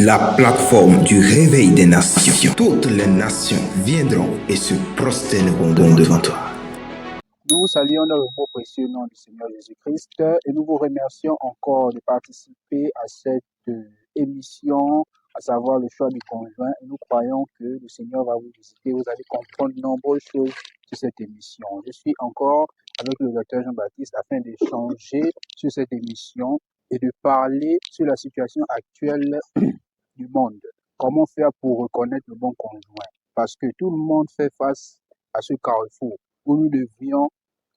la plateforme du réveil des nations. Toutes les nations viendront et se prosterneront devant toi. Nous vous saluons dans le beau précieux nom du Seigneur Jésus-Christ et nous vous remercions encore de participer à cette émission, à savoir le choix du conjoint. Et nous croyons que le Seigneur va vous visiter. Vous allez comprendre de nombreuses choses sur cette émission. Je suis encore avec le docteur Jean-Baptiste afin d'échanger sur cette émission et de parler sur la situation actuelle du monde. Comment faire pour reconnaître le bon conjoint? Parce que tout le monde fait face à ce carrefour où nous devrions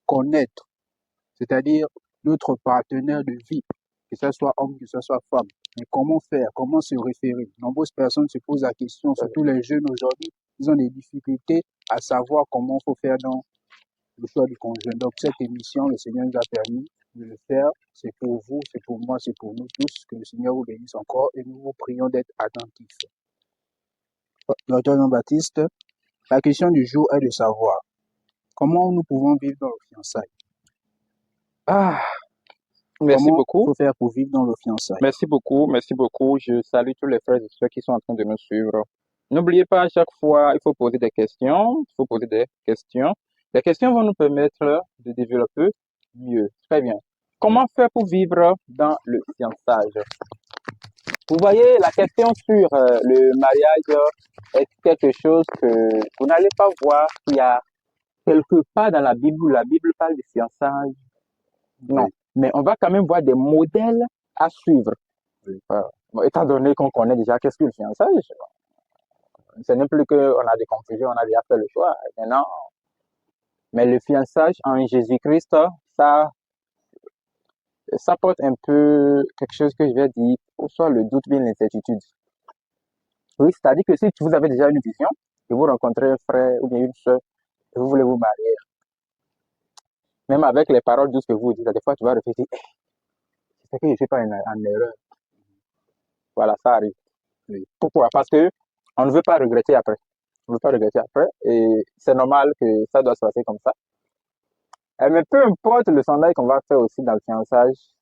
connaître, c'est-à-dire notre partenaire de vie, que ce soit homme, que ce soit femme. Mais comment faire? Comment se référer? Nombreuses personnes se posent la question, surtout les jeunes aujourd'hui, ils ont des difficultés à savoir comment il faut faire dans le choix du conjoint. Donc cette émission, le Seigneur nous a permis de le faire. C'est pour vous, c'est pour moi, c'est pour nous tous. Que le Seigneur vous bénisse encore et nous vous prions d'être attentifs. Docteur Jean-Baptiste, la question du jour est de savoir comment nous pouvons vivre dans le fiançailles. Merci Comment beaucoup. il faut faire pour vivre dans le fiançailles. Merci beaucoup. Je salue tous les frères et sœurs qui sont en train de nous suivre. N'oubliez pas, à chaque fois, il faut poser des questions. Il faut poser des questions. Les questions vont nous permettre de développer mieux. Très bien. Comment faire pour vivre dans le fiançage? Vous voyez, la question sur le mariage est quelque chose que vous n'allez pas voir qu'il y a quelque part dans la Bible où la Bible parle de fiançage. Non. Oui. Mais on va quand même voir des modèles à suivre. Oui. Bon, étant donné qu'on connaît déjà qu'est-ce que le fiançage, ce n'est plus qu'on a des confusions, on a déjà fait le choix. Maintenant, mais le fiançage en Jésus-Christ, ça porte un peu quelque chose que je vais dire, ou soit le doute, bien l'incertitude. Oui, c'est-à-dire que si vous avez déjà une vision, et vous rencontrez un frère ou bien une soeur, et vous voulez vous marier, même avec les paroles douces que vous dites, des fois tu vas réfléchir, c'est que je ne suis pas en erreur. Voilà, ça arrive. Oui. Pourquoi? Parce que on ne veut pas regretter après. On ne veut pas regretter après. Et c'est normal que ça doit se passer comme ça. Mais peu importe le sondage qu'on va faire aussi dans le fiançage,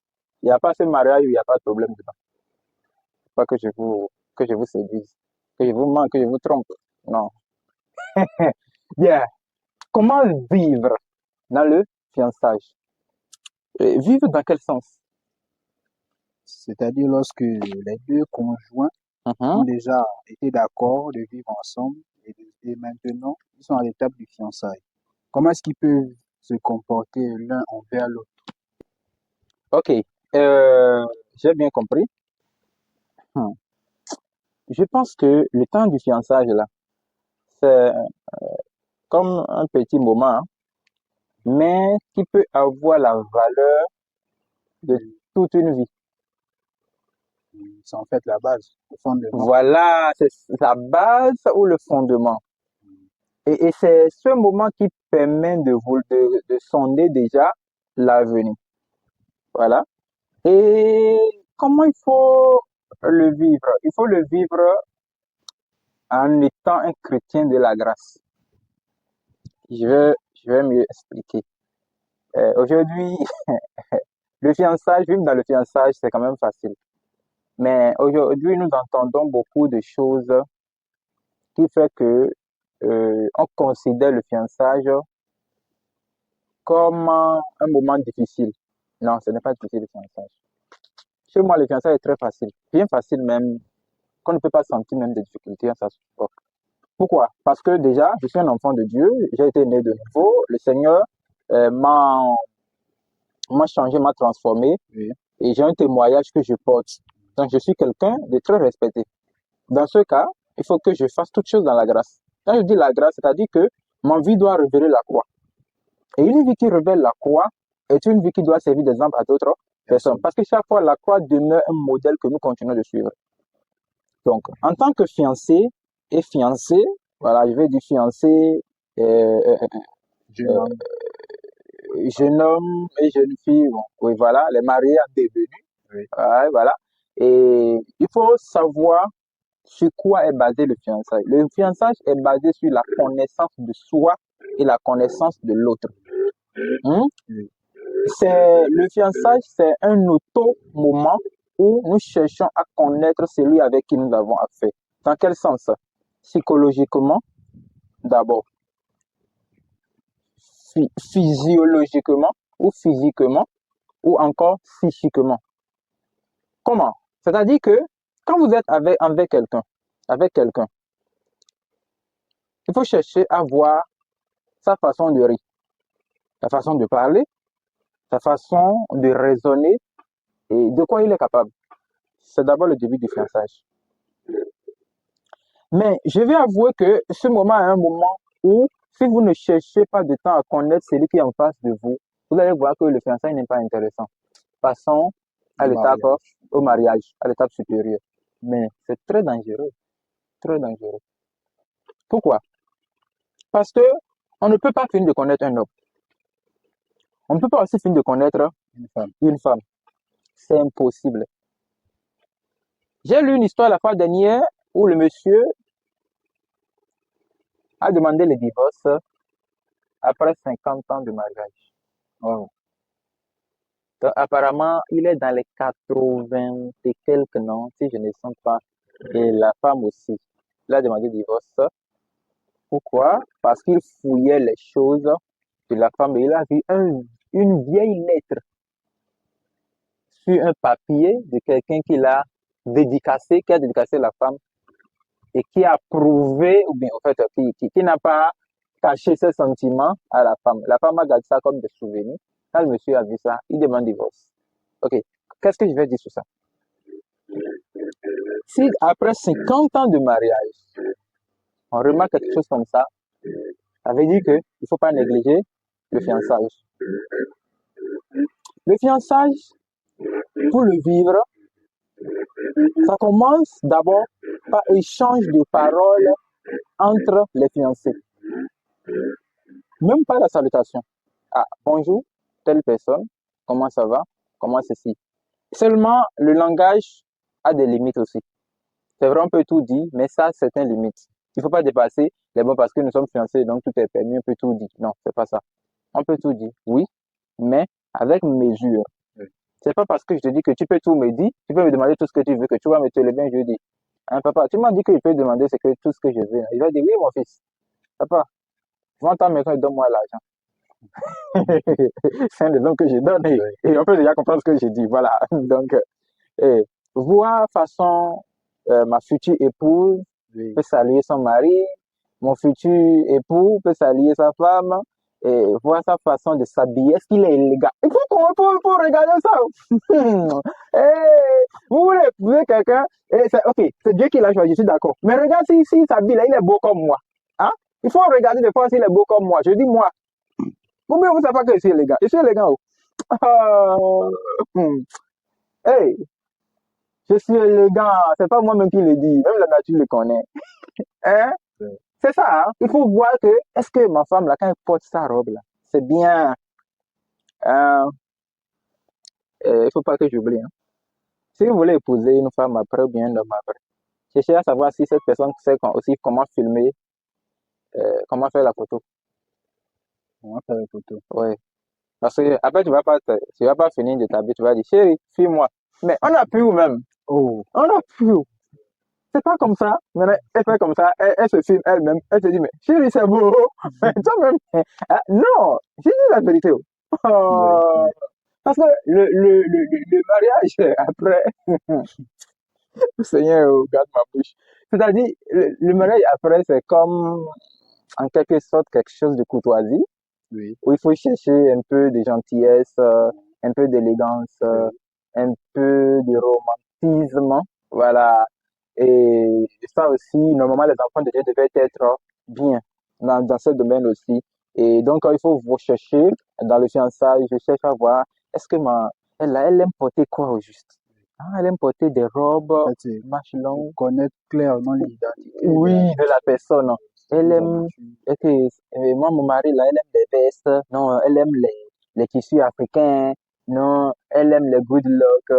il n'y a pas ce mariage où il n'y a pas de problème dedans. Pas que que je vous séduise, que je vous manque, que je vous trompe. Non. Bien. Comment vivre dans le fiançage? Vivre dans quel sens? C'est-à-dire lorsque les deux conjoints ont déjà été d'accord de vivre ensemble et maintenant ils sont à l'étape du fiançailles. Comment est-ce qu'ils peuvent se comporter l'un envers l'autre? Ok, j'ai bien compris. Je pense que le temps du fiançage, là, c'est comme un petit moment, hein, mais qui peut avoir la valeur de toute une vie. C'est en fait la base, le fondement. Voilà, c'est la base ou le fondement. Et c'est ce moment qui permet de sonder déjà l'avenir. Voilà. Et comment il faut le vivre? Il faut le vivre en étant un chrétien de la grâce. Je vais mieux expliquer. Aujourd'hui, le fiançage, vivre dans le fiançage, c'est quand même facile. Mais aujourd'hui, nous entendons beaucoup de choses qui fait que on considère le fiançage comme un moment difficile. Non, ce n'est pas difficile le fiançage. Chez moi, le fiançage est très facile, bien facile même, qu'on ne peut pas sentir même des difficultés à sa support. Pourquoi? Parce que déjà, je suis un enfant de Dieu, j'ai été né de nouveau, le Seigneur m'a changé, m'a transformé, Oui. et j'ai un témoignage que je porte. Donc, je suis quelqu'un de très respecté. Dans ce cas, il faut que je fasse toutes choses dans la grâce. Quand je dis la grâce, c'est-à-dire que ma vie doit révéler la croix. Et une vie qui révèle la croix est une vie qui doit servir d'exemple à d'autres personnes. Parce que chaque fois, la croix demeure un modèle que nous continuons de suivre. Donc, en tant que fiancé et fiancé, voilà, je vais dire fiancé, jeune homme et jeune fille, bon, oui, voilà, les mariés en devenus. Oui. Ouais, voilà. Et il faut savoir sur quoi est basé le fiançage. Le fiançage est basé sur la connaissance de soi et la connaissance de l'autre. Le fiançage, c'est un auto-moment où nous cherchons à connaître celui avec qui nous avons affaire. Dans quel sens? Psychologiquement, d'abord. Physiologiquement ou physiquement ou encore psychiquement. Comment? C'est-à-dire que quand vous êtes avec quelqu'un, il faut chercher à voir sa façon de rire, sa façon de parler, sa façon de raisonner et de quoi il est capable. C'est d'abord le début du fiançage. Mais je vais avouer que ce moment est un moment où, si vous ne cherchez pas de temps à connaître celui qui est en face de vous, vous allez voir que le fiançailles n'est pas intéressant. Passons à l'étape au mariage, à l'étape supérieure. Mais c'est très dangereux, très dangereux. Pourquoi? Parce que on ne peut pas finir de connaître un homme. On ne peut pas aussi finir de connaître une femme. C'est impossible. J'ai lu une histoire la fois dernière où le monsieur a demandé le divorce après 50 ans de mariage. Wow. Donc, apparemment, il est dans les 80 et quelques, non, si je ne sens pas. Et la femme aussi. Il a demandé le divorce. Pourquoi? Parce qu'il fouillait les choses de la femme et il a vu une vieille lettre sur un papier de quelqu'un qui a dédicacé la femme et qui a prouvé, ou bien en fait, qui n'a pas caché ses sentiments à la femme. La femme a gardé ça comme des souvenirs. Quand le monsieur a vu ça, il demande divorce. Ok, qu'est-ce que je vais dire sur ça? Si après 50 ans de mariage, on remarque quelque chose comme ça veut dire qu'il ne faut pas négliger le fiançage. Le fiançage, pour le vivre, ça commence d'abord par échange de paroles entre les fiancés. Même pas la salutation. Ah, bonjour, telle personne, comment ça va, comment ceci. Seulement, le langage a des limites aussi. C'est vrai, on peut tout dire, mais ça, c'est une limite. Il ne faut pas dépasser les mots parce que nous sommes fiancés, donc tout est permis, on peut tout dire. Non, c'est pas ça. On peut tout dire, oui, mais avec mesure. C'est pas parce que je te dis que tu peux tout me dire, tu peux me demander tout ce que tu veux, que tu vas me te le bien, je dis. Hein, papa, tu m'as dit que je peux demander tout ce que je veux. Il va dire, oui, mon fils. Papa, vends ta maison et donne-moi l'argent. C'est un des noms que je donne et on peut déjà comprendre ce que je dis. Voilà. Donc, voir façon ma future épouse peut saluer son mari, mon futur époux peut saluer sa femme, et voir sa façon de s'habiller, est-ce qu'il est élégant? Il faut regarder ça. Vous voulez épouser quelqu'un, ok, c'est Dieu qui l'a choisi, je suis d'accord. Mais regarde s'il s'habille là, il est beau comme moi. Hein? Il faut regarder des fois s'il est beau comme moi. Je dis moi. Vous ne savez pas que je suis élégant. Je suis élégant. Hey, je suis élégant. C'est pas moi-même qui le dis. Même la nature le connaît. Hein? C'est ça. Hein? Il faut voir que, est-ce que ma femme, là, quand elle porte sa robe, là, c'est bien. Il faut pas que j'oublie. Hein? Si vous voulez épouser une femme après ou bien un homme après, cherchez à savoir si cette personne sait aussi comment filmer, comment faire la photo. Comment faire la photo? Oui. Parce que après, tu vas pas finir de t'habiller, tu vas dire, chérie, filme-moi. Mais on a pu où même? Oh, on a pu où? C'est pas comme ça. Mais elle fait comme ça, elle se filme elle-même, elle se dit, mais chérie, c'est beau. Mais toi-même, non, j'ai dit la vérité. Oh. Parce que le mariage après, Seigneur, garde ma bouche. C'est-à-dire, le mariage après, c'est comme, en quelque sorte, quelque chose de courtoisie. Oui. Où il faut chercher un peu de gentillesse, un peu d'élégance, un peu de romantisme, voilà. Et ça aussi, normalement, les enfants de Dieu devaient être bien dans ce domaine aussi. Et donc, il faut vous chercher dans le fiançailles, je cherche à voir, est-ce que elle aime porter quoi au juste? Ah, elle aime porter des robes, manches longues. Connaître clairement l'identité. Oui, de la personne. Elle aime, moi, mon mari, là, elle aime les vestes. Non, elle aime les tissus africains. Non, elle aime les good look.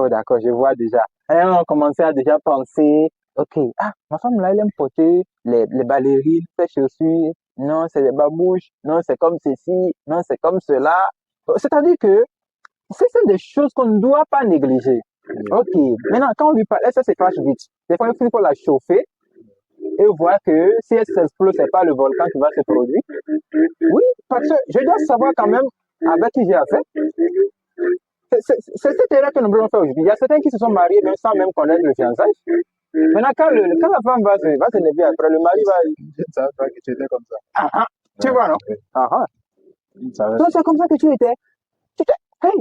D'accord, je vois déjà. Et on commençait à déjà penser, ok, ma femme, là, elle aime porter les ballerines, ses chaussures. Non, c'est les babouches. Non, c'est comme ceci. Non, c'est comme cela. C'est-à-dire que c'est des choses qu'on ne doit pas négliger. Ok. Maintenant, quand on lui parle, ça se fâche vite. Des fois, il faut la chauffer et voir que si elle s'explose, c'est pas le volcan qui va se produire. Oui, parce que je dois savoir quand même avec qui j'ai affaire. C'est cette erreur que nous voulons faire aujourd'hui. Il y a certains qui se sont mariés même sans même connaître le fiançailles. Maintenant, quand la femme va se lever après, le mari va. Je ne savais pas que tu étais comme ça. Ah, ah. Tu vois, non? Oui. Ah, ah. Je ne savais Toi, pas. c'est comme ça que tu étais. Hey,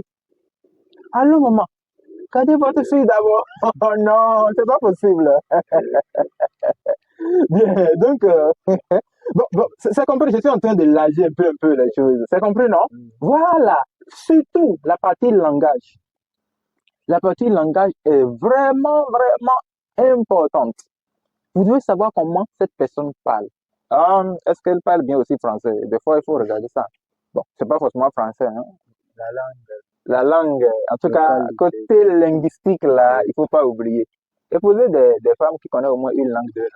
allô, maman. Regardez votre fille d'abord. Oh non, c'est pas possible. Bien, donc, bon, c'est compris, je suis en train de lager un peu les choses. C'est compris, non? Voilà. Surtout la partie langage. La partie langage est vraiment, vraiment importante. Vous devez savoir comment cette personne parle. Est-ce qu'elle parle bien aussi français? Des fois, il faut regarder ça. Bon, c'est pas forcément français, hein. La langue La langue, en tout cas, locale. côté linguistique, là, il faut pas oublier. Épouser des femmes qui connaissent au moins une langue, deux langues.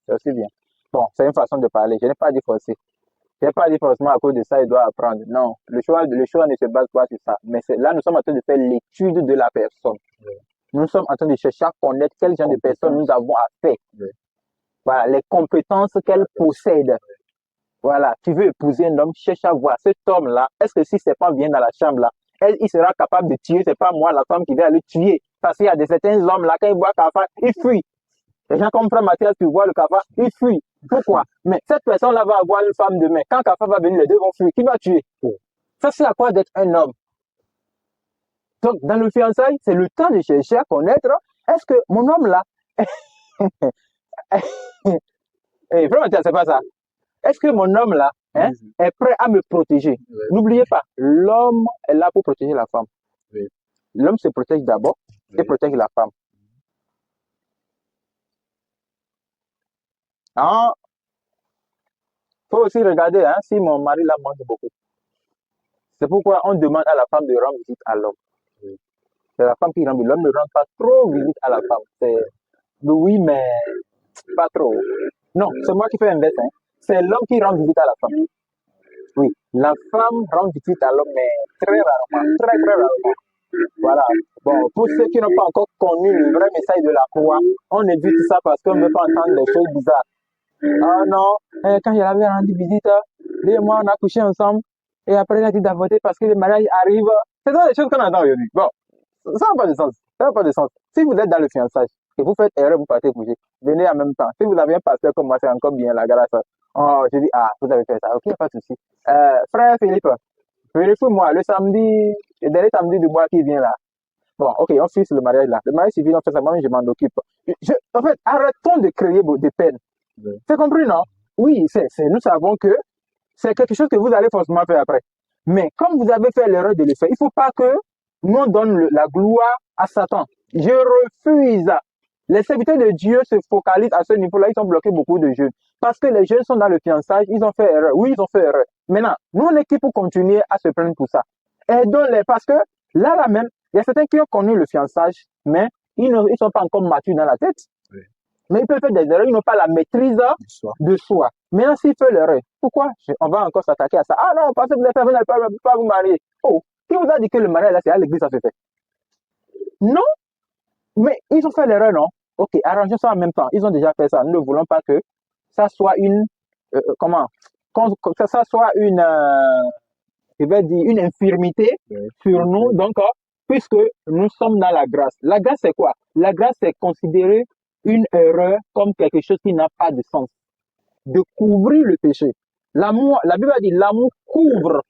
C'est aussi bien. Bon, c'est une façon de parler. Je n'ai pas dit forcer. Je n'ai pas dit forcément à cause de ça, il doit apprendre. Non, le choix ne se base pas sur ça. Mais là, nous sommes en train de faire l'étude de la personne. Oui. Nous sommes en train de chercher à connaître quel genre de personne nous avons affaire. Oui. Voilà, les compétences qu'elle possède. Voilà, tu veux épouser un homme, cherche à voir cet homme-là. Est-ce que si c'est pas bien dans la chambre là, il sera capable de tuer, c'est pas moi la femme qui va aller tuer. Parce qu'il y a certains hommes là, quand ils voient cafard, ils fuient. Les gens comme frère Mathias, tu vois le cafard, ils fuient. Pourquoi? Mais cette personne-là va avoir une femme demain. Quand cafard va venir, les deux vont fuir. Qui va tuer? Ça, c'est à quoi d'être un homme. Donc, dans le fiançailles, c'est le temps de chercher à connaître. Est-ce que mon homme là, frère Mathias, c'est pas ça. Est-ce que mon homme là est prêt à me protéger? Oui. N'oubliez pas, l'homme est là pour protéger la femme. Oui. L'homme se protège d'abord et protège la femme. Ah, faut aussi regarder si mon mari la mange beaucoup. C'est pourquoi on demande à la femme de rendre visite à l'homme. C'est la femme qui rend visite. L'homme ne rend pas trop visite à la femme. Oui, mais pas trop. Non, c'est moi qui fais inverse. C'est l'homme qui rend visite à la femme. Oui, la femme rend visite à l'homme, mais très rarement, très rarement. Voilà. Bon, pour ceux qui n'ont pas encore connu le vrai message de la croix, on évite ça parce qu'on ne veut pas entendre des choses bizarres. Ah non, quand je l'avais rendu visite, lui et moi, on a couché ensemble, et après, il a dit d'avorter parce que le mariage arrive. C'est ça les choses qu'on entend aujourd'hui. Bon, ça n'a pas de sens. Ça n'a pas de sens. Si vous êtes dans le fiançage et vous faites erreur, vous partez coucher, venez en même temps. Si vous avez un pasteur comme moi, c'est encore bien la grâce. Oh, je dis, vous avez fait ça. Ok, pas de souci. Frère Philippe, vérifie-moi le samedi, le dernier samedi du mois qui vient là. Bon, ok, on fixe le mariage là. Le mariage civil, on fait ça, moi je m'en occupe. En fait, arrêtons de créer des peines. Oui. C'est compris, non? Oui, nous savons que c'est quelque chose que vous allez forcément faire après. Mais comme vous avez fait l'erreur de le faire, il ne faut pas que nous on donne la gloire à Satan. Je refuse. Les serviteurs de Dieu se focalisent à ce niveau-là, ils ont bloqué beaucoup de jeunes. Parce que les jeunes sont dans le fiançage, ils ont fait erreur. Oui, ils ont fait erreur. Maintenant, nous, on est qui pour continuer à se plaindre pour ça? Aidons-les, parce que là même, il y a certains qui ont connu le fiançage, mais ils ne sont pas encore matures dans la tête. Oui. Mais ils peuvent faire des erreurs, ils n'ont pas la maîtrise de soi. Maintenant, s'ils font l'erreur, pourquoi on va encore s'attaquer à ça? Ah non, parce que vous n'allez pas vous marier. Oh, qui vous a dit que le mariage, là, c'est à l'église, ça se fait? Non, mais ils ont fait l'erreur, non? Ok, arrangeons ça en même temps. Ils ont déjà fait ça. Nous ne voulons pas que ça soit une, que ça soit une, je vais dire, une infirmité sur nous. Donc, puisque nous sommes dans la grâce. La grâce, c'est quoi? La grâce, c'est considérer une erreur comme quelque chose qui n'a pas de sens. De couvrir le péché. L'amour, la Bible a dit, l'amour couvre.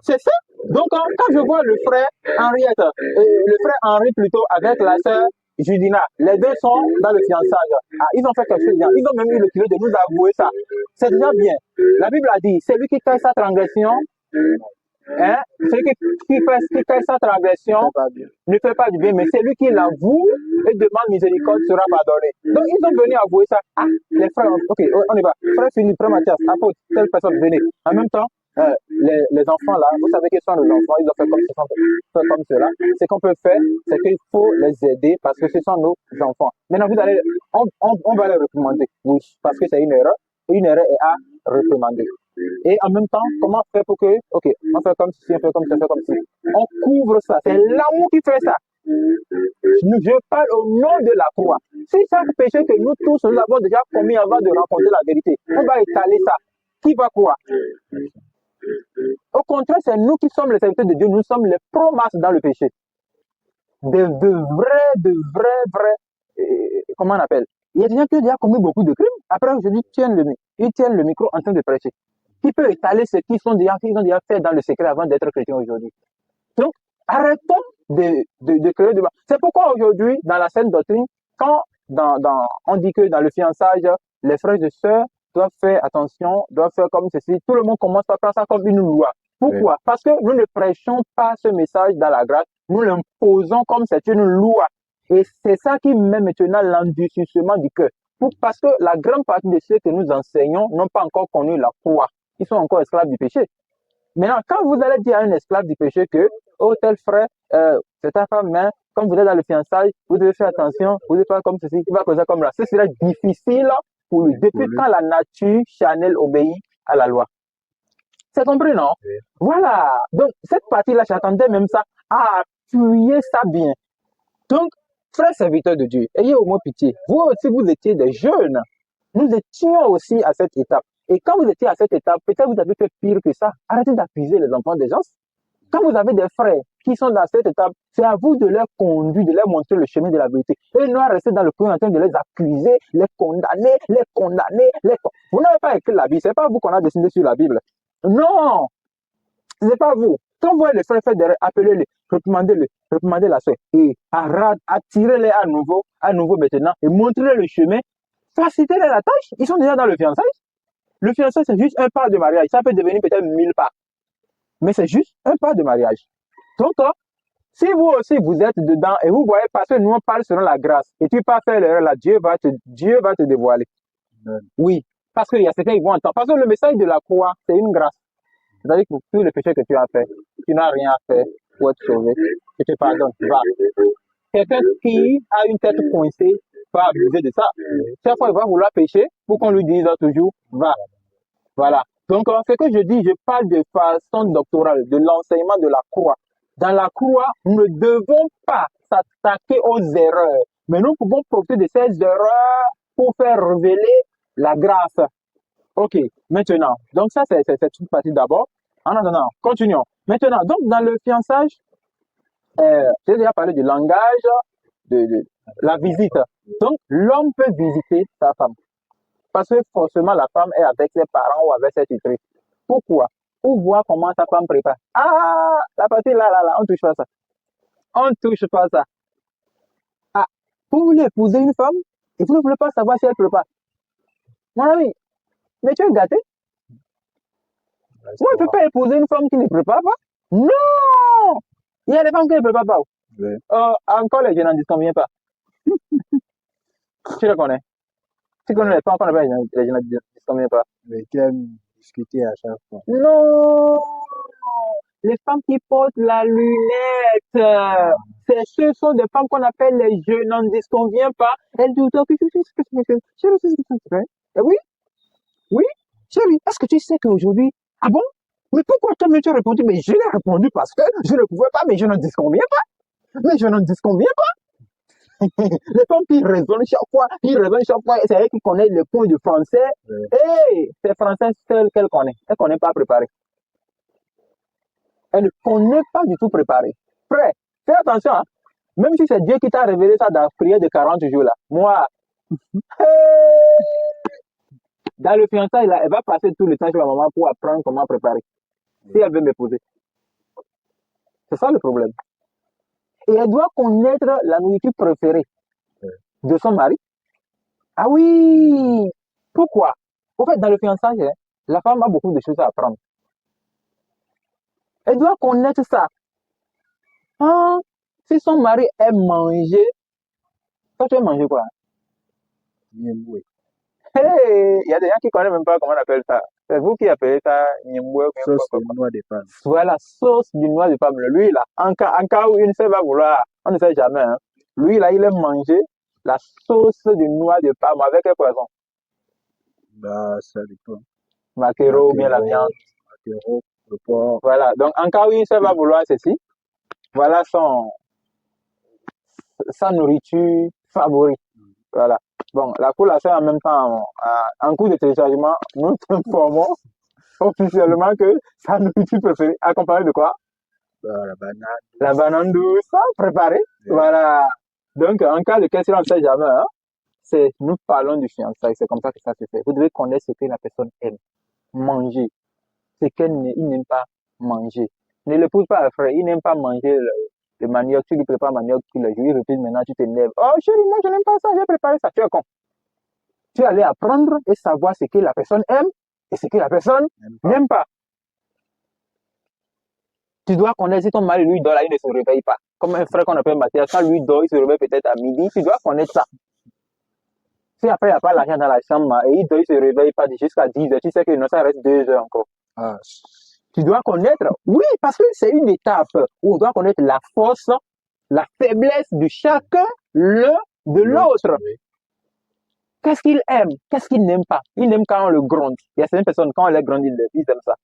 C'est ça. Donc, quand je vois le frère Henriette, le frère Henri plutôt avec la sœur Judina, les deux sont dans le fiançage. Ah, ils ont fait quelque chose bien. Ils ont même eu le culot de nous avouer ça. C'est déjà bien. La Bible a dit, c'est lui qui fait sa transgression. Celui qui fait sa transgression ne fait pas du bien, mais c'est lui qui l'avoue et demande miséricorde sera pardonné. Donc ils ont venu avouer ça. Ah, les frères, ok, on y va. Frère Philippe, frère Mathias, apôtre, telle personne, venez. En même temps, les enfants là, vous savez qu'ils sont les enfants, ils ont fait comme cela. Ce qu'on peut faire, c'est qu'il faut les aider parce que ce sont nos enfants. Maintenant, on va les réprimander. Oui, parce que c'est une erreur. Une erreur est à réprimander. Et en même temps, comment faire pour que, ok, on fait comme ci, on fait comme ça, on fait comme ci. On couvre ça. C'est l'amour qui fait ça. Je parle au nom de la croix. Si chaque péché que nous tous, nous avons déjà commis avant de rencontrer la vérité, on va étaler ça. Qui va croire? Au contraire, c'est nous qui sommes les serviteurs de Dieu. Nous sommes les pro-masses dans le péché. Comment on appelle? Il y a des gens qui ont déjà commis beaucoup de crimes. Après, aujourd'hui, ils tiennent le micro en train de prêcher. Qui peut étaler ce qu'ils ont déjà fait dans le secret avant d'être chrétiens aujourd'hui? Donc, arrêtons de créer du mal. C'est pourquoi aujourd'hui, dans la sainte doctrine, quand on dit que dans le fiançage, les frères et sœurs doivent faire attention, doivent faire comme ceci, tout le monde commence à prendre ça comme une loi. Pourquoi? Parce que nous ne prêchons pas ce message dans la grâce, nous l'imposons comme c'est une loi. Et c'est ça qui met maintenant l'endurcissement du cœur. Parce que la grande partie de ceux que nous enseignons n'ont pas encore connu la croix. Ils sont encore esclaves du péché. Maintenant, quand vous allez dire à un esclave du péché que, oh, tel frère, c'est ta femme, mais comme vous êtes dans le fiançailles, vous devez faire attention, vous devez pas comme ceci, il va causer comme là. Ce serait difficile pour lui. Depuis quand la nature charnelle obéit à la loi? C'est compris, non? Oui. Voilà. Donc, cette partie-là, j'attendais même ça à appuyer ça bien. Donc, frères serviteurs de Dieu, ayez au moins pitié. Vous aussi, vous étiez des jeunes. Nous étions aussi à cette étape. Et quand vous étiez à cette étape, peut-être vous avez fait pire que ça. Arrêtez d'accuser les enfants des gens. Quand vous avez des frères qui sont dans cette étape, c'est à vous de leur conduire, de leur montrer le chemin de la vérité. Et non rester dans le coin en train de les accuser, les condamner. Vous n'avez pas écrit la Bible. C'est pas vous qu'on a dessiné sur la Bible. Non, ce n'est pas vous. Quand vous voyez les frères faire des appelez-les, réprimandez la soeur. Et attirez-les à nouveau maintenant et montrez-les le chemin. Facilitez-les la tâche. Ils sont déjà dans le fiançailles. Le fiançailles, c'est juste un pas de mariage. Ça peut devenir peut-être 1000 pas. Mais c'est juste un pas de mariage. Donc, si vous aussi vous êtes dedans et vous voyez, parce que nous on parle selon la grâce, et tu pas faire l'erreur là, Dieu va te dévoiler. Oui, parce qu'il y a certains qui vont entendre. Parce que le message de la croix, c'est une grâce. C'est-à-dire que tous les péchés que tu as fait, tu n'as rien à faire pour être sauvé. Je te pardonne, va. Quelqu'un qui a une tête coincée va abuser de ça. Chaque fois, il va vouloir pécher pour qu'on lui dise toujours, va. Voilà. Donc, ce que je dis, je parle de façon doctorale, de l'enseignement de la croix. Dans la croix, nous ne devons pas s'attaquer aux erreurs, mais nous pouvons profiter de ces erreurs pour faire révéler la grâce. Ok, maintenant, donc ça, c'est une partie d'abord. En attendant, continuons. Maintenant, donc, dans le fiançage, j'ai déjà parlé du langage, de la visite. Donc, l'homme peut visiter sa femme. Parce que forcément, la femme est avec ses parents ou avec ses tutrices. Pourquoi? Pour voir comment sa femme prépare. Ah, la partie là, on touche pas ça. On touche pas ça. Ah, vous voulez épouser une femme et vous ne voulez pas savoir si elle prépare. Mon ami, mais tu es gâté. Moi, je ne peux pas épouser une femme qui ne prépare pas. Non! Il y a des femmes qui ne préparent pas. Oui. Encore les jeunes n'en disent combien pas. Tu le connais. Tu connais les femmes qu'on appelle les jeunes n'en disent combien pas. Mais qui aiment discuter à chaque fois. Non! Les femmes qui portent la lunette. Ce sont des femmes qu'on appelle les jeunes n'en disent combien pas. Elles disent, oui, oui, chérie, est-ce que tu sais qu'aujourd'hui, ah bon? Mais pourquoi toi, tu as répondu? Mais je l'ai répondu parce que je ne pouvais pas, mais je n'en dis combien pas. Mais je n'en dis combien pas. Les femmes qui raisonnent chaque fois, c'est elle qui connaît les points de français. Et c'est français seul qu'elle connaît. Elle ne connaît pas préparé. Elle ne connaît pas du tout préparé. Frère, fais attention, hein. Même si c'est Dieu qui t'a révélé ça dans la prière de 40 jours là. Moi, dans le fiançailles là, elle va passer tout le temps chez ma maman pour apprendre comment préparer. Si elle veut m'épouser. C'est ça le problème. Et elle doit connaître la nourriture préférée de son mari. Ah oui! Pourquoi? En fait, dans le fiançailles, la femme a beaucoup de choses à apprendre. Elle doit connaître ça. Ah, si son mari aime manger, toi tu aimes manger quoi? Niemboué. Hey, il y a des gens qui ne connaissent même pas comment on appelle ça. C'est vous qui appelez ça niemboué. Sauce de noix de palme. Voilà, sauce du noix de palme. Lui, là, en cas où une sœur va vouloir, on ne sait jamais. Hein. Lui, là, il aime manger la sauce du noix de palme avec quel poisson? Bah, ça dépend. Maquereau ou bien la viande. Maquereau, le porc. Voilà, donc en cas où une sœur va vouloir ceci, voilà son sa nourriture favorite. Voilà. Bon, la collation en même temps, en cours de téléchargement, nous informons officiellement que sa nourriture préférée, accompagnée de quoi? La banane. La banane douce, préparée. Yeah. Voilà. Donc, en cas de question, on ne sait jamais, hein, nous parlons du fiançailles, c'est comme ça que ça se fait. Vous devez connaître ce que la personne aime. Manger. Ce il n'aime pas manger. Ne le pousse pas à faire. Il n'aime pas manger le manioc. Tu lui prépares manioc tous les jours. Il repite maintenant, tu t'énerves. Oh chérie, moi je n'aime pas ça, j'ai préparé ça. Tu es con. Tu allais apprendre et savoir ce que la personne aime et ce que la personne n'aime pas. Tu dois connaître si ton mari lui dort là, il ne se réveille pas. Comme un frère qu'on appelle Mathias, quand lui dort, il se réveille peut-être à midi. Tu dois connaître ça. Si après il n'y a pas l'argent dans la chambre et il dort, il ne se réveille pas jusqu'à 10 heures, tu sais que non, ça reste 2 heures encore. Ah, Tu dois connaître, oui, parce que c'est une étape où on doit connaître la force, la faiblesse de chacun l'un de l'autre. oui. Qu'est-ce qu'il aime? Qu'est-ce qu'il n'aime pas? Il aime quand on le gronde. Il y a certaines personnes, quand on les gronde, ils aiment ça.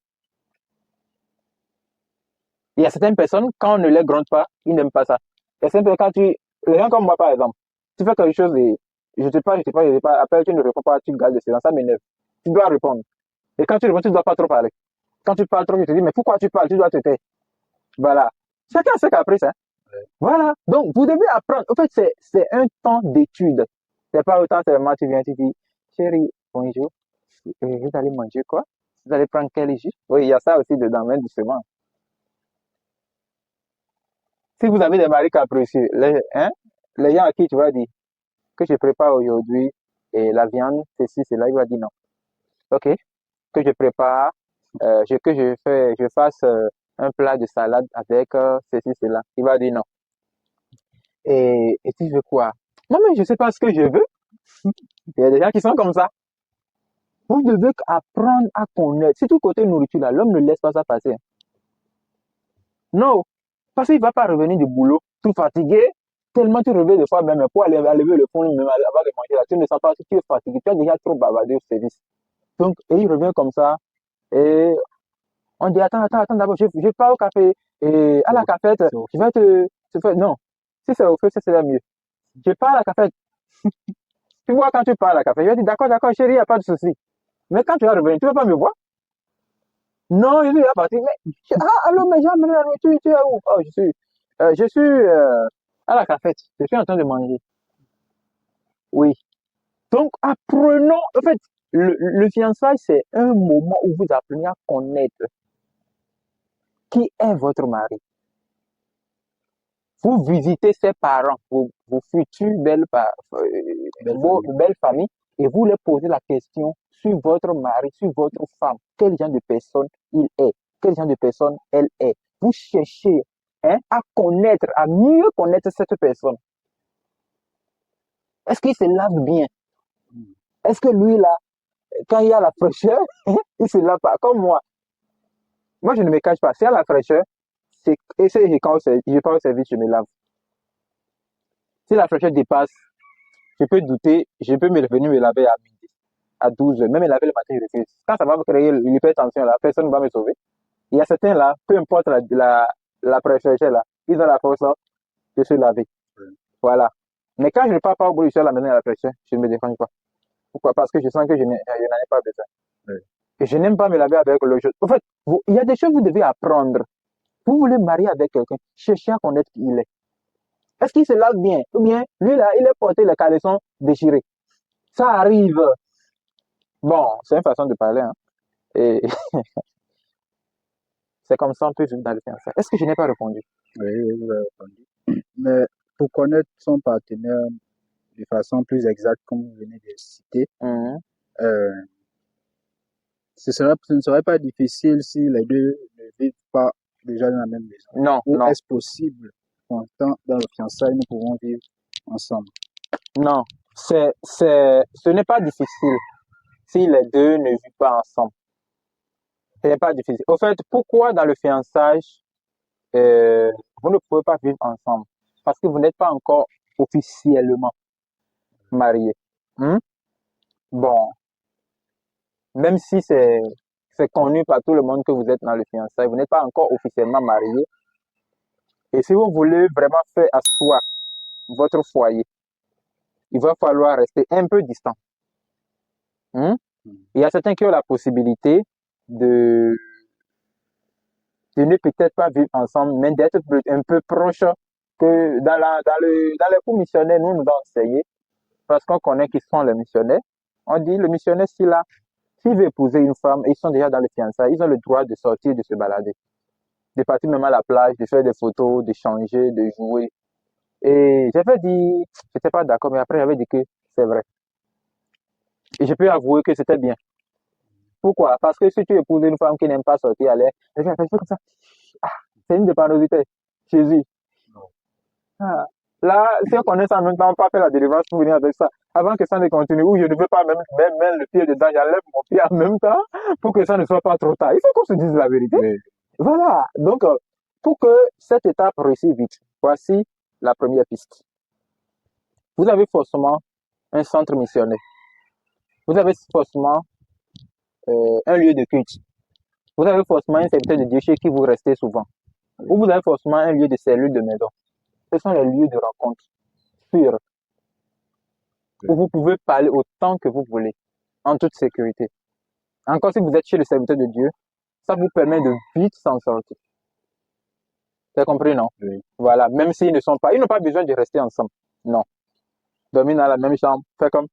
Il y a certaines personnes, quand on ne les gronde pas, ils n'aiment pas ça. Il y a certaines personnes, les gens comme moi, par exemple, tu fais quelque chose et je sais pas, après tu ne réponds pas, tu gardes le silence, ça m'énerve. Tu dois répondre. Et quand tu réponds, tu ne dois pas trop parler. Quand tu parles trop, je te dis, mais pourquoi tu parles? Tu dois te taire. Voilà. Chacun a ses caprices, hein. Ouais. Voilà. Donc, vous devez apprendre. En fait, c'est un temps d'étude. C'est pas autant seulement tu viens, tu dis, chérie, bonjour. Vous allez manger quoi? Vous allez prendre quel jus? Oui, il y a ça aussi dedans, mais doucement. Si vous avez des maris capricieux, les gens à qui tu vas dire que je prépare aujourd'hui et la viande, ceci, cela, il va dire non. Ok? Que je prépare, je fasse un plat de salade avec ceci, cela. Il va dire non. Et tu veux quoi? Moi, mais je sais pas ce que je veux. Il y a des gens qui sont comme ça. Vous devez apprendre à connaître. C'est tout côté nourriture là. L'homme ne laisse pas ça passer. Non. Parce qu'il ne va pas revenir du boulot tout fatigué. Tellement tu reviens des fois même pour aller lever le fond, même avant de manger là. Tu ne sens pas si tu es fatigué. Tu as déjà trop bavardé au service. Donc, et il revient comme ça. Et on dit, attends, d'abord, je pars au café. Et à la cafette, je vais te faire. Non. Si c'est au feu, c'est mieux. Je pars à la cafette. Tu vois, quand tu pars à la café, je vais dire, d'accord, chérie, il n'y a pas de souci. Mais quand tu vas revenir, tu ne vas pas me voir. Non, je suis là parti. Mais, allô, mais j'ai amené la nourriture, tu es où? Oh, je suis à la cafette. Je suis en train de manger. Oui. Donc, apprenons. En fait, le fiançailles, c'est un moment où vous apprenez à connaître qui est votre mari. Vous visitez ses parents, vos futures belles familles, et vous leur posez la question sur votre mari, sur votre femme. Quel genre de personne il est? Quel genre de personne elle est? Vous cherchez à connaître, à mieux connaître cette personne. Est-ce qu'il se lave bien? Est-ce que lui, là, quand il y a la fraîcheur, il se lave pas comme moi? Moi, je ne me cache pas. S'il y a la fraîcheur, quand je pars au service, je me lave. Si la fraîcheur dépasse, je peux douter, je peux me revenir me laver à midi, à 12 heures. Même me laver le matin, je refuse. Quand ça va me créer l'hypertension, là, personne ne va me sauver. Il y a certains là, peu importe la fraîcheur là, ils ont la force de se laver. Voilà. Mais quand je ne pars pas au bout, je suis à la maison à la fraîcheur, je ne me dérange pas. Pourquoi? Parce que je sens que je n'en ai pas besoin. Et je n'aime pas me laver avec le jeu. En fait, il y a des choses que vous devez apprendre. Vous voulez marier avec quelqu'un, cherchez à connaître qui il est. Est-ce qu'il se lave bien? Ou bien, lui là, il est porté les caleçons déchirés. Ça arrive. Bon, c'est une façon de parler. Hein. Et c'est comme ça on peut vivre dans le fiançailles. Est-ce que je n'ai pas répondu? Oui, vous avez répondu. Mais pour connaître son partenaire de façon plus exacte, comme vous venez de citer, euh, ce ne serait pas difficile si les deux ne vivent pas déjà dans la même maison. Non, Ou non, est-ce possible qu'en temps dans le fiançailles, nous pouvons vivre ensemble? non. Ce n'est pas difficile si les deux ne vivent pas ensemble. Ce n'est pas difficile. Au fait, pourquoi dans le fiançage, vous ne pouvez pas vivre ensemble? Parce que vous n'êtes pas encore officiellement mariés. Bon, même si c'est connu par tout le monde que vous êtes dans le fiançailles, vous n'êtes pas encore officiellement mariés. Et si vous voulez vraiment faire asseoir votre foyer, il va falloir rester un peu distant. Hein? Il y a certains qui ont la possibilité de, de ne peut-être pas vivre ensemble, mais d'être un peu proches que dans les cours missionnaires, nous avons enseigné, parce qu'on connaît qui sont les missionnaires. On dit, le missionnaire, s'il veut épouser une femme, et ils sont déjà dans les fiançailles, ils ont le droit de sortir, de se balader, de partir même à la plage, de faire des photos, d'échanger, de jouer. Et j'avais dit, j'étais pas d'accord, mais après j'avais dit que c'est vrai. Et je peux avouer que c'était bien. Pourquoi? Parce que si tu épouses une femme qui n'aime pas sortir à l'air, elle fait comme ça. Ah, c'est une dépendance. Jésus. Ah. Là, si on connaît ça en même temps, on peut faire la délivrance pour venir avec ça. Avant que ça ne continue, ou je ne veux pas même mettre le pied dedans, j'enlève mon pied en même temps pour que ça ne soit pas trop tard. Il faut qu'on se dise la vérité. Oui. Voilà. Donc, pour que cette étape réussisse vite, voici la première piste. Vous avez forcément un centre missionnaire. Vous avez forcément un lieu de culte. Vous avez forcément un serviteur de Dieu chez qui vous restez souvent. Ou vous avez forcément un lieu de cellule de maison. Ce sont les lieux de rencontre sûrs où vous pouvez parler autant que vous voulez, en toute sécurité. Encore si vous êtes chez le serviteur de Dieu, ça vous permet de vite s'en sortir. Tu as compris, non? Oui. Voilà, même s'ils ne sont pas, ils n'ont pas besoin de rester ensemble. Non. Dormir dans la même chambre, fait comme.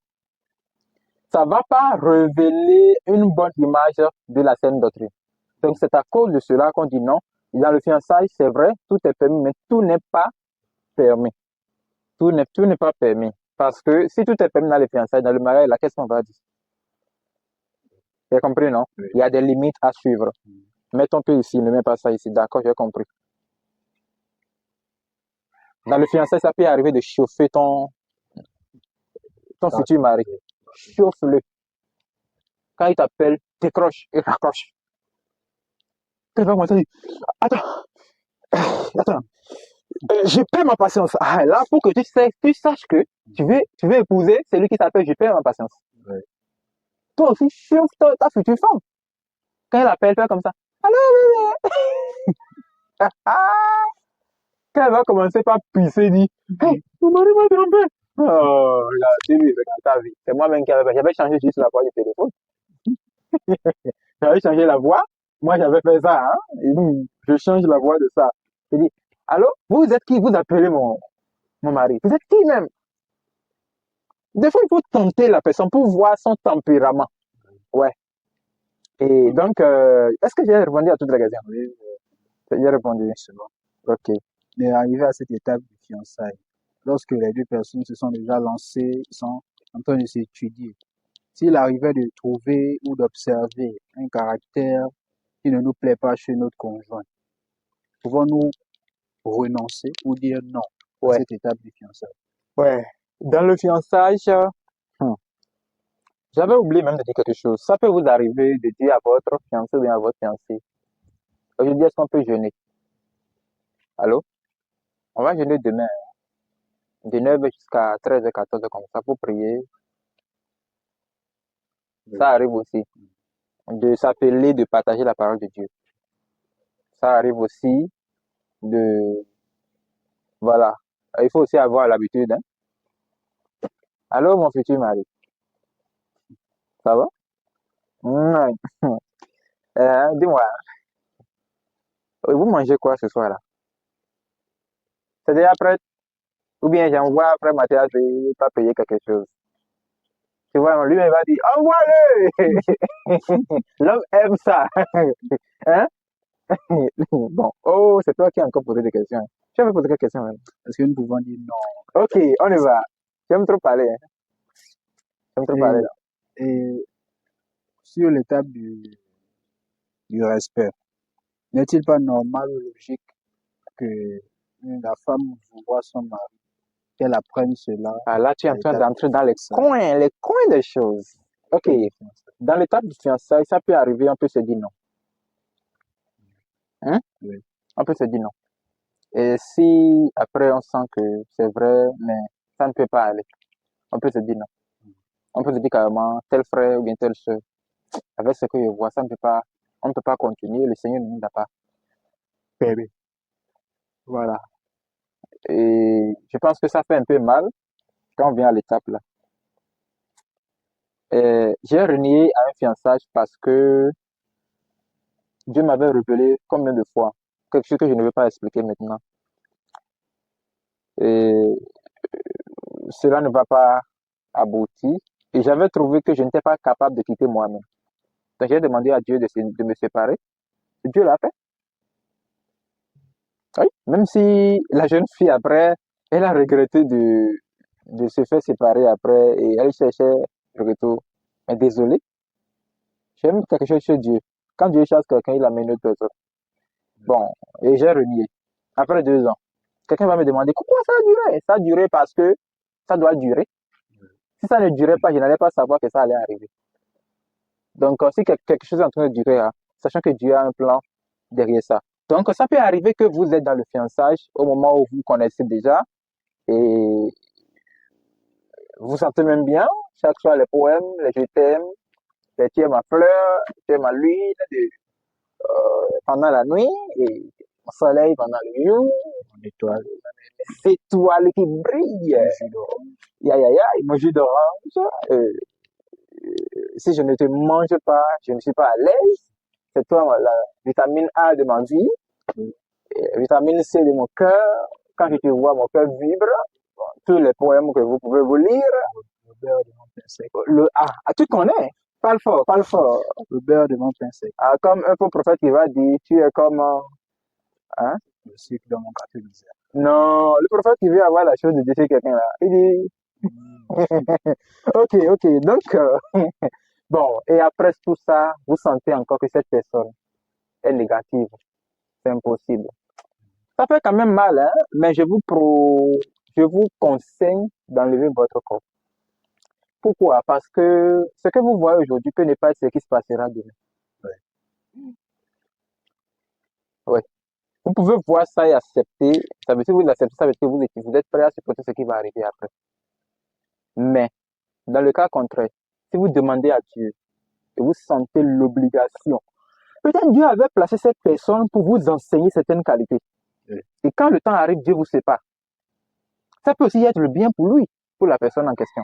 Ça ne va pas révéler une bonne image de la saine doctrine. Donc c'est à cause de cela qu'on dit non. Dans le fiançailles, c'est vrai, tout est permis, mais tout n'est pas permis. Tout n'est pas permis. Parce que si tout est permis dans les fiançailles, dans le mariage, là, qu'est-ce qu'on va dire? Tu as compris, non? Oui. Il y a des limites à suivre. Mets ton pied ici, ne mets pas ça ici. D'accord, j'ai compris. Dans le fiançailles, ça peut arriver de chauffer ton futur mari. Chauffe-le. Quand il t'appelle, décroche et raccroche. Quand il va commencer à dire, attends, je perds ma patience. Ah, là, pour que tu saches que tu veux épouser celui qui s'appelle je perds ma patience. Oui. Toi aussi, chauffe ta future femme. Quand elle appelle, fais comme ça. Allô, quand elle va commencer par pisser, dit, hey, mon mari m'a trompé. Oh, là, tu lui, regarde ta vie. C'est moi-même qui j'avais changé juste la voix du téléphone. J'avais changé la voix. Moi, j'avais fait ça, hein. Et donc, je change la voix de ça. Je dis, allô, vous êtes qui? Vous appelez mon mari. Vous êtes qui même? Des fois, il faut tenter la personne pour voir son tempérament. Ouais. Et donc, est-ce que j'ai répondu à toutes les questions? Oui, j'ai répondu. C'est bon. Ok. Mais arrivé à cette étape de fiançailles, lorsque les deux personnes se sont déjà lancées, sont en train de s'étudier, s'il arrivait de trouver ou d'observer un caractère qui ne nous plaît pas chez notre conjoint, pouvons-nous renoncer ou dire non à cette étape de fiançailles? Ouais. Dans le fiançage, j'avais oublié même de dire quelque chose. Ça peut vous arriver de dire à votre fiancé ou bien à votre fiancé, aujourd'hui, est-ce qu'on peut jeûner? Allô? On va jeûner demain, de 9h jusqu'à 13h, 14h, comme ça, pour prier. Ça arrive aussi. De s'appeler, de partager la parole de Dieu. Ça arrive aussi de... Voilà. Il faut aussi avoir l'habitude. Hein? Allô, mon futur mari. Ça va? Dis-moi, vous mangez quoi ce soir-là? C'est déjà prêt? Ou bien j'envoie après Mathias et pas payer quelque chose. Tu vois, lui, il va dire, envoie-le! L'homme aime ça. Hein? Bon, oh, c'est toi qui as encore posé des questions. Tu avais posé quelques questions même. Est-ce que nous pouvons dire non? Ok, on y va. J'aime trop parler. Hein? J'aime trop parler. Et sur l'étape du respect, n'est-il pas normal ou logique que la femme voit son mari, qu'elle apprenne cela? Ah, là, tu es en train d'entrer dans les coins des choses. Ok, dans l'étape du fiançailles, ça peut arriver, on peut se dire non. Hein? Oui. On peut se dire non. Et si après on sent que c'est vrai, mais ça ne peut pas aller, on peut se dire non. On peut se dire carrément, tel frère ou bien telle soeur, avec ce que je vois, ça ne peut pas, on ne peut pas continuer, le Seigneur ne nous a pas permis. Voilà. Et je pense que ça fait un peu mal quand on vient à l'étape là. J'ai renié à un fiançage parce que Dieu m'avait révélé combien de fois quelque chose que je ne veux pas expliquer maintenant. Et cela ne va pas aboutir. Et j'avais trouvé que je n'étais pas capable de quitter moi-même. Donc j'ai demandé à Dieu de me séparer. Et Dieu l'a fait. Oui. Même si la jeune fille après, elle a regretté de se faire séparer après et elle cherchait le retour. Mais désolé, j'aime quelque chose chez Dieu. Quand Dieu chasse quelqu'un, il amène une autre personne. Bon, et j'ai renié. Après 2 ans, quelqu'un va me demander pourquoi ça a duré. Ça a duré parce que ça doit durer. Si ça ne durait pas, je n'allais pas savoir que ça allait arriver. Donc, si quelque chose est en train de durer, hein, sachant que Dieu a un plan derrière ça. Donc, ça peut arriver que vous êtes dans le fiançage au moment où vous connaissez déjà et vous vous sentez même bien. Chaque soir, les poèmes, les je t'aime, les tu es ma fleur, tu es ma l'huile pendant la nuit et le soleil pendant le jour, Mon étoile, les étoiles qui brillent. Ya, ya, ya, mon jus d'orange. Si je ne te mange pas, je ne suis pas à l'aise. C'est toi la vitamine A de ma vie, vitamine C de mon cœur. Quand je te vois, mon cœur vibre. Bon, tous les poèmes que vous pouvez vous lire. le beurre de mon pain sec. Tu connais. Parle fort, parle fort. Le beurre de mon pain sec. Comme un faux prophète qui va dire, tu es comme... hein? Le sucre dans mon café misère. Non, le prophète qui veut avoir la chose de détruire quelqu'un là. Il dit, ok, ok. Donc, bon, et après tout ça, vous sentez encore que cette personne est négative. C'est impossible. Ça fait quand même mal, hein, mais je vous conseille d'enlever votre corps. Pourquoi? Parce que ce que vous voyez aujourd'hui peut ne pas être ce qui se passera demain. Ouais. Vous pouvez voir ça et accepter. Ça veut dire que vous l'acceptez, ça veut dire que vous êtes prêt à supporter ce qui va arriver après. Mais, dans le cas contraire, si vous demandez à Dieu et vous sentez l'obligation, peut-être Dieu avait placé cette personne pour vous enseigner certaines qualités. Et quand le temps arrive, Dieu vous sépare. Ça peut aussi être le bien pour lui, pour la personne en question.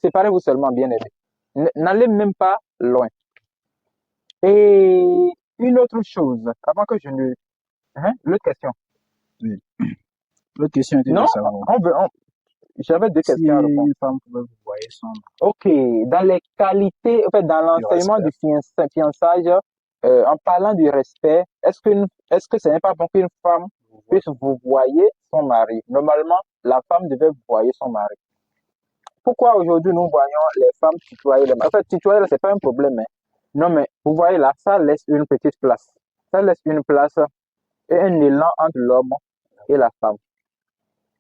Séparez-vous seulement, bien aimé. N'allez même pas loin. Et une autre chose, avant que je ne... Hein? L'autre question. Oui. L'autre question était de Non, savoir j'avais 2 si questions à répondre. une femme pouvait vous voyer son Ok, dans les qualités, en fait, dans l'enseignement du fiançage, en parlant du respect, est-ce que ce n'est pas bon qu'une femme puisse vous voyer son mari? Normalement, la femme devait voyer son mari. Pourquoi aujourd'hui nous voyons les femmes tutoyer les maris? En fait, tutoyer, là, c'est pas un problème, hein. Non, mais vous voyez là, ça laisse une petite place. Ça laisse une place et un élan entre l'homme et la femme.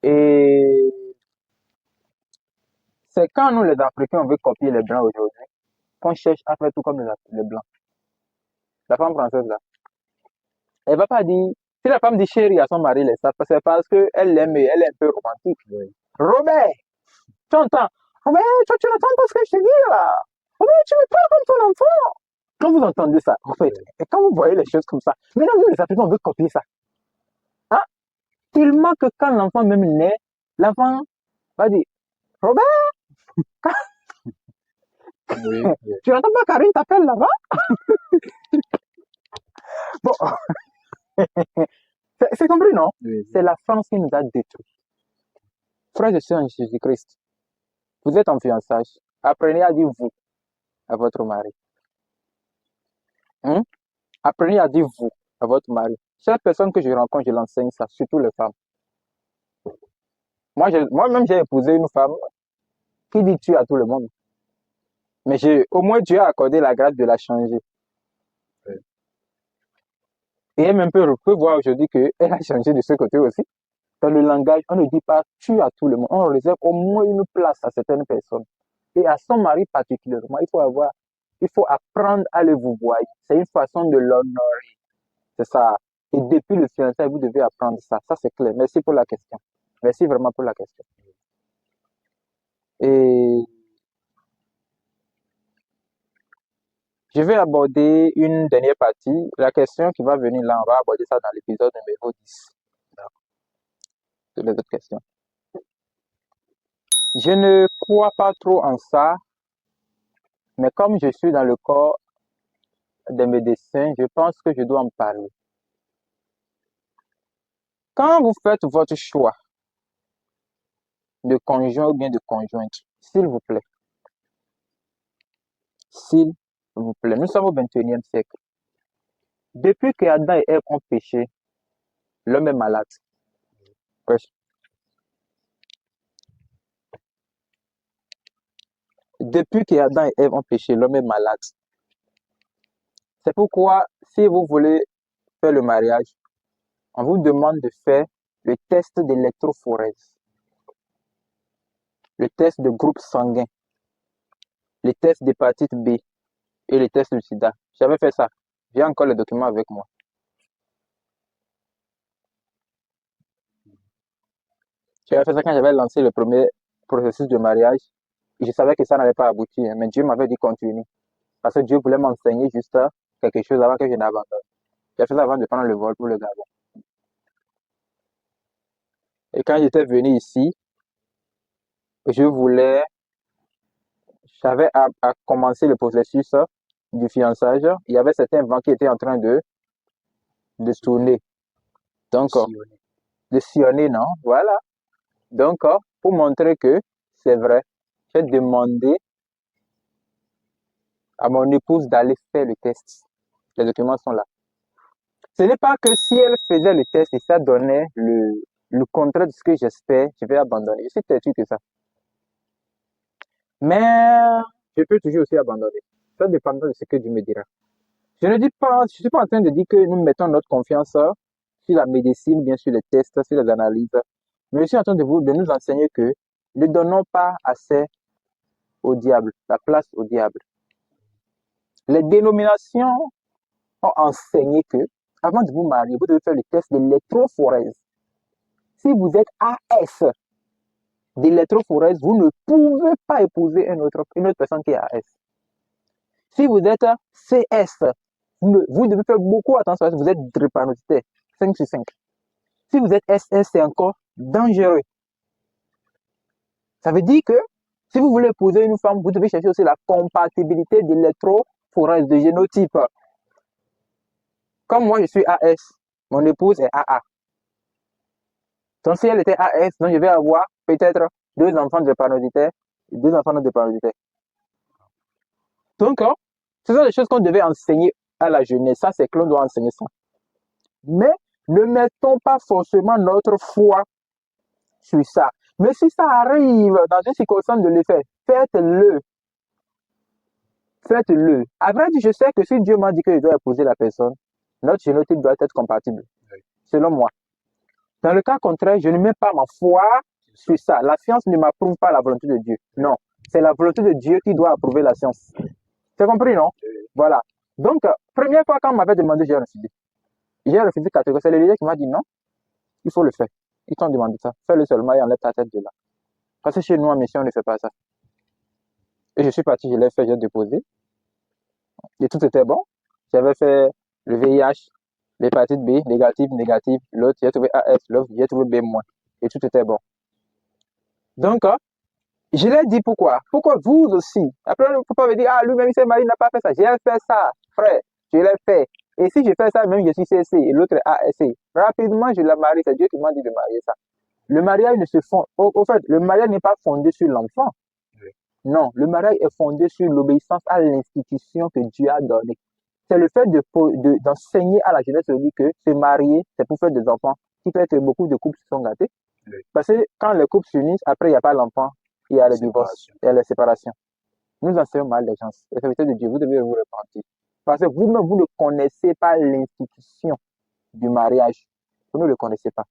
Et c'est quand nous, les Africains, on veut copier les Blancs aujourd'hui, qu'on cherche à faire tout comme les Blancs. La femme française, là, elle va pas dire, si la femme dit chérie à son mari, c'est parce qu'elle l'aime et elle est un peu romantique. Robert, tu entends? Robert, tu n'entends pas ce que je te dis là? Robert, tu me parles comme ton enfant. Quand vous entendez ça, en fait, et quand vous voyez les choses comme ça, maintenant, nous, les Africains, on veut copier ça. Hein? Tellement que quand l'enfant même naît, l'enfant va dire, Robert, tu n'entends pas Karine t'appelle là-bas? Bon, c'est compris, non? C'est la France qui nous a détruits. Frères et sœurs en Jésus-Christ, vous êtes en fiançage. Apprenez à dire vous à votre mari. Hein? Apprenez à dire vous à votre mari. Chaque personne que je rencontre, je l'enseigne ça, surtout les femmes. Moi-même, j'ai épousé une femme qui dit tu à tout le monde. Mais au moins, Dieu a accordé la grâce de la changer. Et elle peut voir aujourd'hui qu'elle a changé de ce côté aussi. Dans le langage, on ne dit pas tu à tout le monde. On réserve au moins une place à certaines personnes. Et à son mari particulièrement, il faut apprendre à le vous voir. C'est une façon de l'honorer. C'est ça. Et depuis le fiançailles, vous devez apprendre ça. Ça, c'est clair. Merci pour la question. Merci vraiment pour la question. Et je vais aborder une dernière partie. La question qui va venir là, on va aborder ça dans l'épisode numéro 10. toutes les autres questions. Je ne crois pas trop en ça, mais comme je suis dans le corps des médecins, je pense que je dois en parler. Quand vous faites votre choix de conjoint ou bien de conjointe, s'il vous plaît, nous sommes au 21e siècle. Depuis que Adam et Ève ont péché, l'homme est malade. Wesh. Depuis que Adam et Ève ont péché, l'homme est malade. C'est pourquoi, si vous voulez faire le mariage, on vous demande de faire le test d'électrophorèse, le test de groupe sanguin, le test d'hépatite B et le test du sida. J'avais fait ça. J'ai encore les documents avec moi. J'avais fait ça quand j'avais lancé le premier processus de mariage. Et je savais que ça n'allait pas aboutir, mais Dieu m'avait dit continue. Parce que Dieu voulait m'enseigner juste quelque chose avant que je n'abandonne. J'ai fait ça avant de prendre le vol pour le Gabon. Et quand j'étais venu ici, j'avais à commencer le processus du fiançage. Il y avait certains vents qui étaient en train de tourner. Donc, de sillonner, non? Voilà. Donc, pour montrer que c'est vrai, j'ai demandé à mon épouse d'aller faire le test. Les documents sont là. Ce n'est pas que si elle faisait le test et ça donnait le contraire de ce que j'espère, je vais abandonner. Je suis têtu que ça. Mais je peux toujours aussi abandonner. Ça dépendra de ce que Dieu me dira. Je ne suis pas en train de dire que nous mettons notre confiance sur la médecine, bien sûr les tests, sur les analyses. Mais je suis en train de nous enseigner que ne donnons pas assez au diable, la place au diable. Les dénominations ont enseigné que, avant de vous marier, vous devez faire le test d'électrophorèse. Si vous êtes AS d'électrophorèse, vous ne pouvez pas épouser une autre personne qui est AS. Si vous êtes CS, vous devez faire beaucoup attention, vous êtes drépanocytaire, 5 sur 5. Si vous êtes SS, c'est encore dangereux. Ça veut dire que si vous voulez épouser une femme, vous devez chercher aussi la compatibilité d'électrophorèse, de génotype. Comme moi, je suis AS, mon épouse est AA. Donc, si elle était AS, donc je vais avoir peut-être 2 enfants drépanocytaires et 2 enfants non drépanocytaires. Donc, ce sont des choses qu'on devait enseigner à la jeunesse. Ça, c'est que l'on doit enseigner ça. Mais ne mettons pas forcément notre foi sur ça. Mais si ça arrive dans une circonstance de l'effet, faites-le. Faites-le. Après, je sais que si Dieu m'a dit que je dois épouser la personne, notre génotype doit être compatible, selon moi. Dans le cas contraire, je ne mets pas ma foi sur ça. La science ne m'approuve pas la volonté de Dieu. Non, c'est la volonté de Dieu qui doit approuver la science. C'est compris, non? Voilà. Donc, première fois quand on m'avait demandé, j'ai refusé. J'ai refusé catégoriquement. C'est le leader qui m'a dit non, il faut le faire. Ils t'ont demandé ça. Fais-le seulement et enlève ta tête de là. Parce que chez nous, en mission, on ne fait pas ça. Et je suis parti, je l'ai fait, j'ai déposé. Et tout était bon. J'avais fait le VIH, l'hépatite B, négative. L'autre, j'ai trouvé AS, l'autre, j'ai trouvé B-. Et tout était bon. Donc, je l'ai dit pourquoi. Pourquoi vous aussi? Après, il ne faut pas me dire, ah, lui-même, il s'est marié, il n'a pas fait ça. J'ai fait ça, frère. Je l'ai fait. Et si je fais ça, même je suis CC et l'autre est ASC. Rapidement, je l'ai marié. C'est Dieu qui m'a dit de marier ça. Le mariage ne se fonde. Au fait, le mariage n'est pas fondé sur l'enfant. Oui. Non, le mariage est fondé sur l'obéissance à l'institution que Dieu a donnée. C'est le fait d'enseigner à la jeunesse de dire que se marier, c'est pour faire des enfants, qui fait que beaucoup de couples se sont gâtés. Oui. Parce que quand les couples s'unissent, après, il n'y a pas l'enfant, il y a le divorce, il y a la séparation. Nous enseignons mal les gens. Et c'est le de Dieu, vous devez vous repentir. Parce que vous-même, vous ne connaissez pas l'institution du mariage. Vous ne le connaissez pas.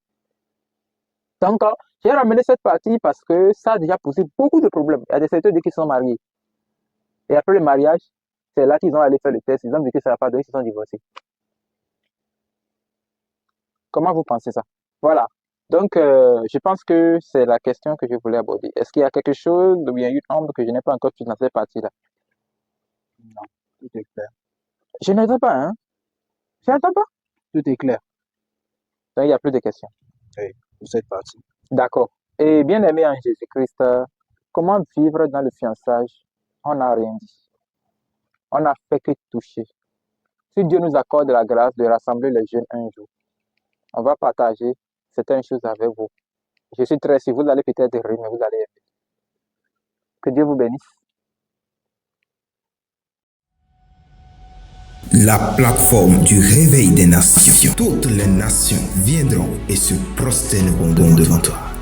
Donc, j'ai ramené cette partie parce que ça a déjà posé beaucoup de problèmes. Il y a des secteurs qui sont mariés. Et après le mariage, c'est là qu'ils ont allé faire le test. Ils ont vu que ça n'a pas donné, ils se sont divorcés. Comment vous pensez ça? Voilà. Donc, je pense que c'est la question que je voulais aborder. Est-ce qu'il y a quelque chose ou il y a une ombre que je n'ai pas encore prise dans cette partie-là? Non, tout est clair. Je n'entends pas, hein? Je n'entends pas. Tout est clair. Donc, il n'y a plus de questions. Oui, pour cette partie. D'accord. Et bien aimé en Jésus-Christ, comment vivre dans le fiançage? On n'a rien dit. On n'a fait que toucher. Si Dieu nous accorde la grâce de rassembler les jeunes un jour, on va partager certaines choses avec vous. Je suis très sûr, vous allez peut-être rire, mais vous allez aimer. Que Dieu vous bénisse. La plateforme du réveil des nations. Toutes les nations viendront et se prosterneront devant toi.